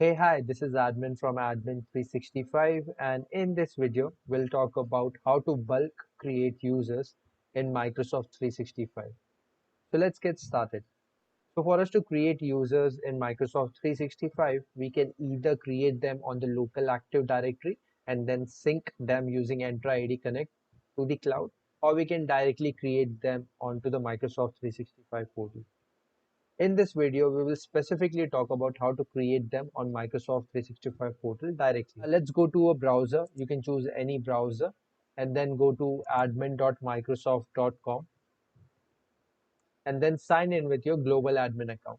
Hey, hi, this is Admin from Admin 365, and in this video, we'll talk about how to bulk create users in Microsoft 365. So let's get started. So for us to create users in Microsoft 365, we can either create them on the local Active Directory and then sync them using Entra ID Connect to the cloud, or we can directly create them onto the Microsoft 365 portal. In this video, we will specifically talk about how to create them on Microsoft 365 portal directly. Let's go to a browser. You can choose any browser and then go to admin.microsoft.com and then sign in with your global admin account.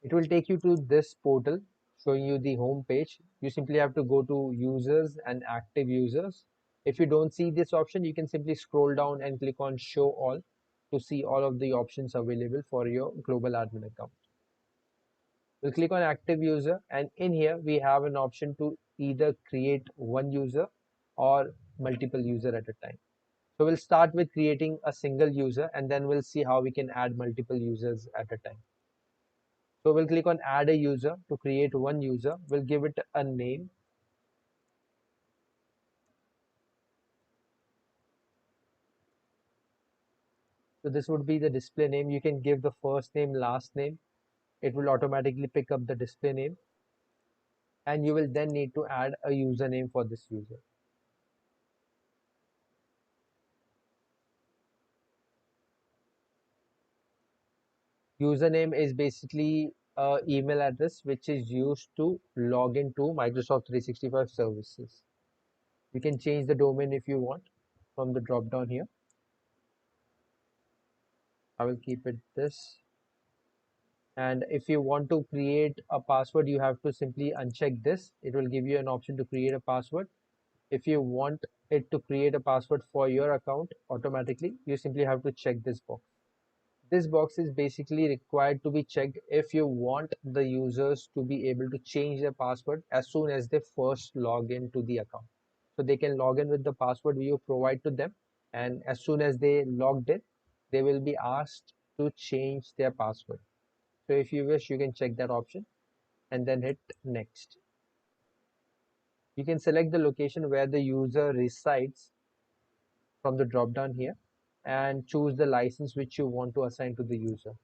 It will take you to this portal showing you the home page. You simply have to go to users and active users. If you don't see this option, you can simply scroll down and click on show all to see all of the options available for your global admin account. We'll click on active user, and in here we have an option to either create one user or multiple user at a time. So we'll start with creating a single user and then we'll see how we can add multiple users at a time. So we'll click on add a user to create one user. We'll give it a name. So this would be the display name. You can give the first name, last name. It will automatically pick up the display name, and you will then need to add a username for this user. Username is basically a email address which is used to log into Microsoft 365 services. You can change the domain if you want from the drop down here. I will keep it this. And if you want to create a password, you have to simply uncheck this. It will give you an option to create a password. If you want it to create a password for your account automatically, you simply have to check this box. This box is basically required to be checked if you want the users to be able to change their password as soon as they first log into the account. So they can log in with the password you provide to them, and as soon as they logged in, they will be asked to change their password. So if you wish, you can check that option and then hit next. You can select the location where the user resides from the drop down here and choose the license which you want to assign to the user.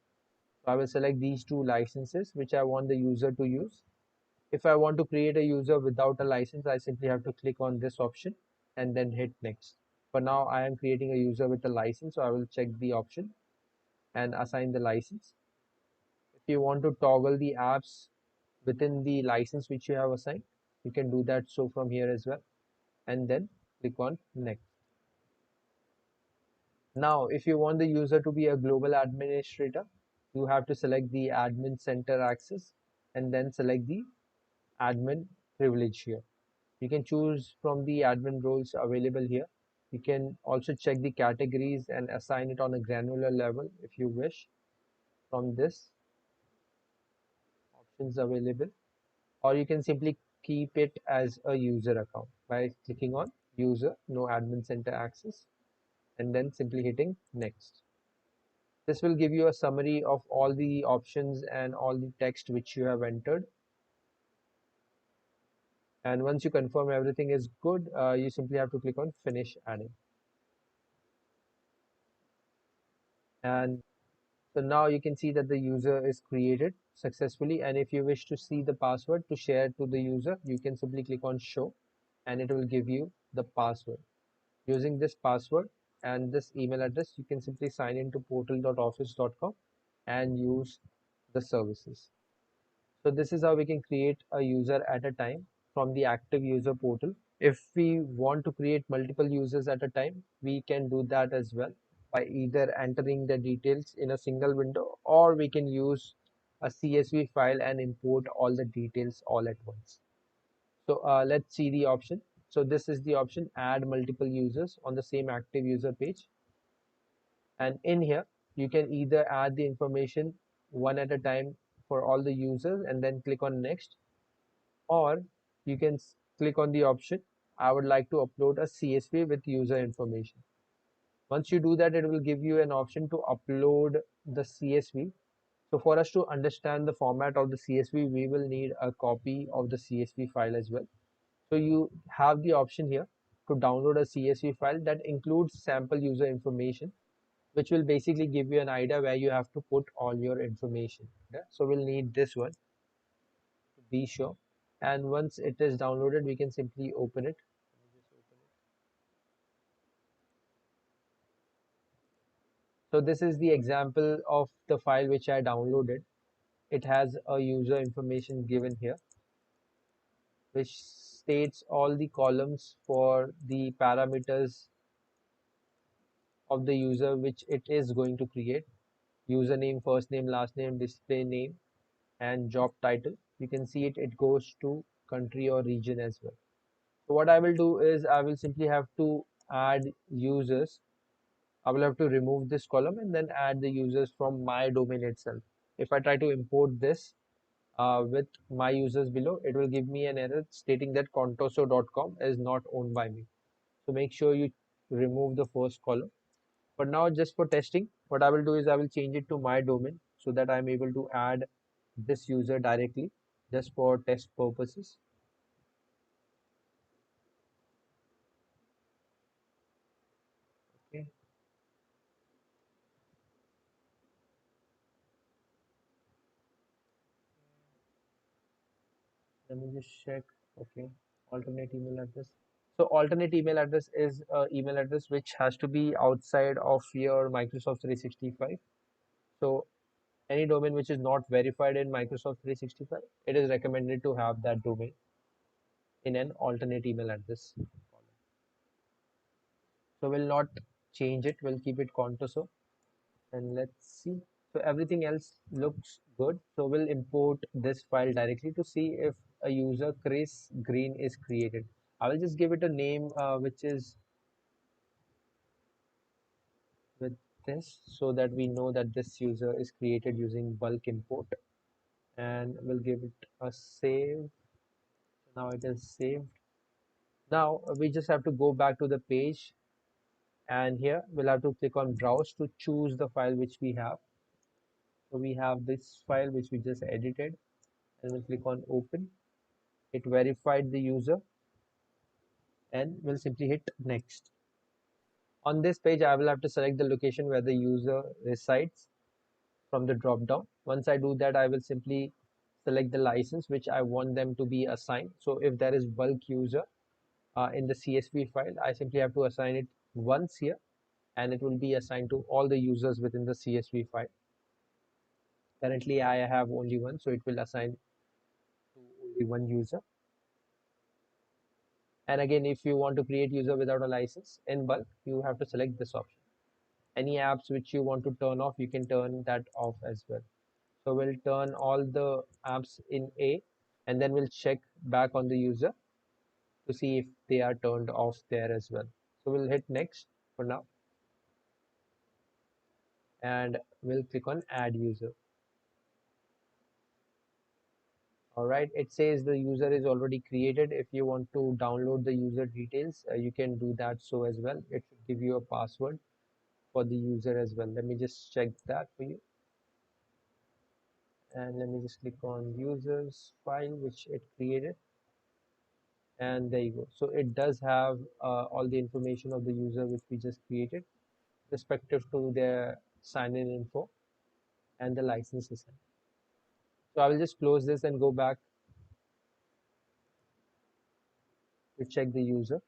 So I will select these two licenses which I want the user to use. If I want to create a user without a license, I simply have to click on this option and then hit next. For now, I am creating a user with a license, so I will check the option and assign the license. If you want to toggle the apps within the license which you have assigned, you can do that so from here as well, and then click on next. Now, if you want the user to be a global administrator, you have to select the admin center access and then select the admin privilege here. You can choose from the admin roles available here. You can also check the categories and assign it on a granular level if you wish from this options available, or you can simply keep it as a user account by clicking on user, no admin center access, and then simply hitting next. This will give you a summary of all the options and all the text which you have entered. And once you confirm everything is good, you simply have to click on finish adding. And so now you can see that the user is created successfully. And if you wish to see the password to share to the user, you can simply click on show and it will give you the password. Using this password and this email address, you can simply sign into portal.office.com and use the services. So this is how we can create a user at a time from the active user portal. If we want to create multiple users at a time, we can do that as well by either entering the details in a single window, or we can use a CSV file and import all the details all at once. So let's see the option. So this is the option, add multiple users on the same active user page. And in here, you can either add the information one at a time for all the users and then click on next, or you can click on the option, I would like to upload a CSV with user information. Once you do that, it will give you an option to upload the CSV. So for us to understand the format of the CSV, we will need a copy of the CSV file as well. So you have the option here to download a CSV file that includes sample user information, which will basically give you an idea where you have to put all your information. Yeah? So we'll need this one to be sure. And once it is downloaded, we can simply open it. So this is the example of the file which I downloaded. It has a user information given here, which states all the columns for the parameters of the user which it is going to create. Username, first name, last name, display name, and job title. You can see it goes to country or region as well. So what I will do is I will simply have to add users. I will have to remove this column and then add the users from my domain itself. If I try to import this with my users below, it will give me an error stating that contoso.com is not owned by me. So make sure you remove the first column. But now just for testing, what I will do is I will change it to my domain so that I'm able to add this user directly just for test purposes. Okay, let me just check. Okay, alternate email address. So alternate email address is email address which has to be outside of your Microsoft 365. So any domain which is not verified in Microsoft 365, it is recommended to have that domain in an alternate email address. So we'll not change it, we'll keep it Contoso. And let's see. So everything else looks good. So we'll import this file directly to see if a user Chris Green is created. I will just give it a name which is with this so that we know that this user is created using bulk import, and we'll give it a save. Now it is saved. Now we just have to go back to the page, and here we'll have to click on browse to choose the file which we have. So we have this file which we just edited, and we'll click on open. It verified the user, and we'll simply hit next. On this page, I will have to select the location where the user resides from the drop down. Once I do that, I will simply select the license which I want them to be assigned. So if there is bulk user in the CSV file, I simply have to assign it once here, and it will be assigned to all the users within the CSV file. Currently, I have only one, so it will assign to only one user. And again, if you want to create user without a license in bulk, you have to select this option. Any apps which you want to turn off, you can turn that off as well. So we'll turn all the apps in A, and then we'll check back on the user to see if they are turned off there as well. So we'll hit next for now, and we'll click on add user. All right, it says the user is already created. If you want to download the user details, you can do that so as well. It should give you a password for the user as well. Let me just check that for you. And let me just click on users file which it created, and there you go. So it does have all the information of the user which we just created respective to their sign-in info and the licenses. So I will just close this and go back to check the user.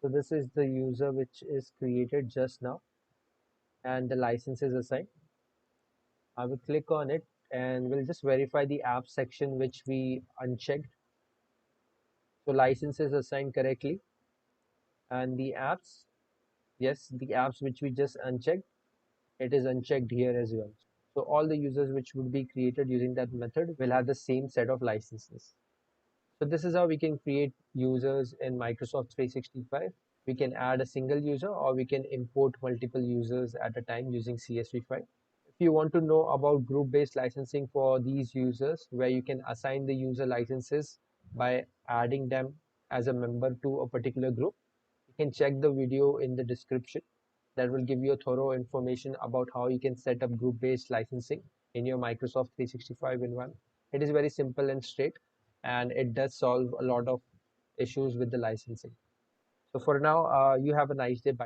So this is the user which is created just now, and the license is assigned. I will click on it, and we'll just verify the app section which we unchecked. So license is assigned correctly, and the apps, yes, the apps which we just unchecked, it is unchecked here as well. So all the users which would be created using that method will have the same set of licenses. So this is how we can create users in Microsoft 365. We can add a single user, or we can import multiple users at a time using CSV file. If you want to know about group-based licensing for these users, where you can assign the user licenses by adding them as a member to a particular group, you can check the video in the description. that will give you a thorough information about how you can set up group-based licensing in your Microsoft 365 environment. It is very simple and straight, and it does solve a lot of issues with the licensing. So for now, you have a nice day. Bye.